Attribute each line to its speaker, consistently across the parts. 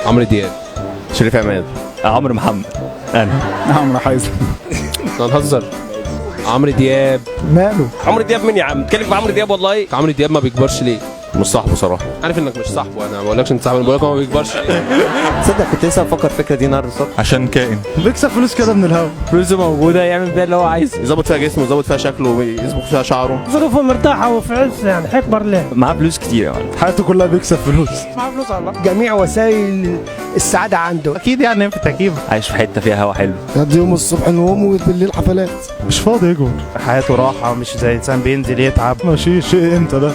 Speaker 1: عمرو دياب.
Speaker 2: شريف عماد.
Speaker 3: عمرو محمد. انا
Speaker 4: عمرو حيزن.
Speaker 1: هنهزر. عمرو دياب.
Speaker 4: ماله؟
Speaker 5: عمرو دياب مين يا عم؟ اتكلم في عمرو دياب والله.
Speaker 1: عمرو دياب ما بيكبرش ليه؟
Speaker 2: مش صاحبه صراحه.
Speaker 1: عارف انك مش صاحبه، انا ما بقولكش انت صاحبه، انا بقول لك هو ما بيكبرش ليه.
Speaker 2: تصدق كنت لسه بفكر الفكره دي النهارده الصبح.
Speaker 3: عشان كائن
Speaker 4: بيكسب فلوس كده من الهوا.
Speaker 3: فلوسه موجوده يعمل بيها اللي هو عايزه.
Speaker 2: يظبط فيها جسمه ويظبط فيها شكله ويظبط فيها شعره.
Speaker 6: ظروفه مرتاحه وفي عز، يعني هيكبر ليه؟
Speaker 3: معاه فلوس كتير يا معلم.
Speaker 4: حياته كلها بيكسب فلوس.
Speaker 6: معاه فلوس الله.
Speaker 7: جميع وسائل السعاده عنده.
Speaker 4: اكيد يعني في التكييف.
Speaker 3: عايش في حته فيها هوا حلو.
Speaker 8: يقضي يوم الصبح نوم وبالليل حفلات.
Speaker 4: مش فاضي يجور.
Speaker 9: حياته راحه، مش زي انسان بينزل يتعب.
Speaker 4: ماشي شيء انت ده.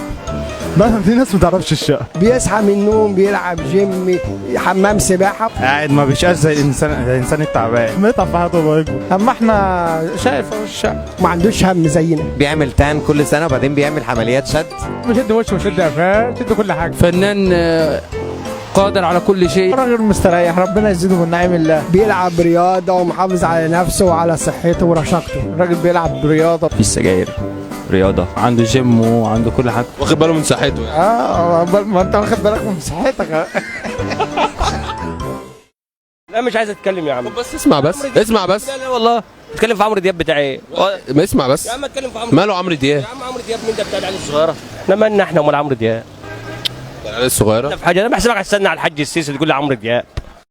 Speaker 4: لا في ناس ما تعرفش الشقه.
Speaker 7: بيصحى من النوم بيلعب جيم، حمام سباحه.
Speaker 9: قاعد ما بيشقاش زي الانسان التعبان.
Speaker 4: متعب في حياته بقى يجور.
Speaker 6: اما احنا شايف الشقه
Speaker 7: ما عندوش هم زينا.
Speaker 2: بيعمل تان كل سنه وبعدين بيعمل عمليات شد.
Speaker 6: بشد وشه وشد قفاه، شد كل حاجه.
Speaker 10: فنان قادر على كل شيء.
Speaker 6: راجل مستريح، ربنا يزيده من نعيم الله.
Speaker 7: بيلعب رياضه ومحافظ على نفسه وعلى صحته ورشاقته.
Speaker 6: الراجل بيلعب رياضه.
Speaker 3: في السجاير، رياضه، عنده جيم وعنده كل حاجه.
Speaker 1: واخد باله من صحته يعني.
Speaker 6: ما انت واخد بالك من صحتك.
Speaker 5: لا مش عايز اتكلم يا عم.
Speaker 1: بس اسمع بس اسمع بس.
Speaker 5: لا والله. اتكلم في عمرو دياب بتاع ايه؟
Speaker 1: ما اسمع بس.
Speaker 5: يا عم اتكلم في عمرو.
Speaker 1: ماله عمرو دياب؟
Speaker 5: يا عم عمرو دياب مين ده؟ بتاع العيال الصغيره. احنا مالنا احنا ومال عمرو دياب؟
Speaker 1: العيال الصغيره.
Speaker 5: في حاجه انا بحسبك هتستنى على الحاج السيسي تقول لي عمرو دياب.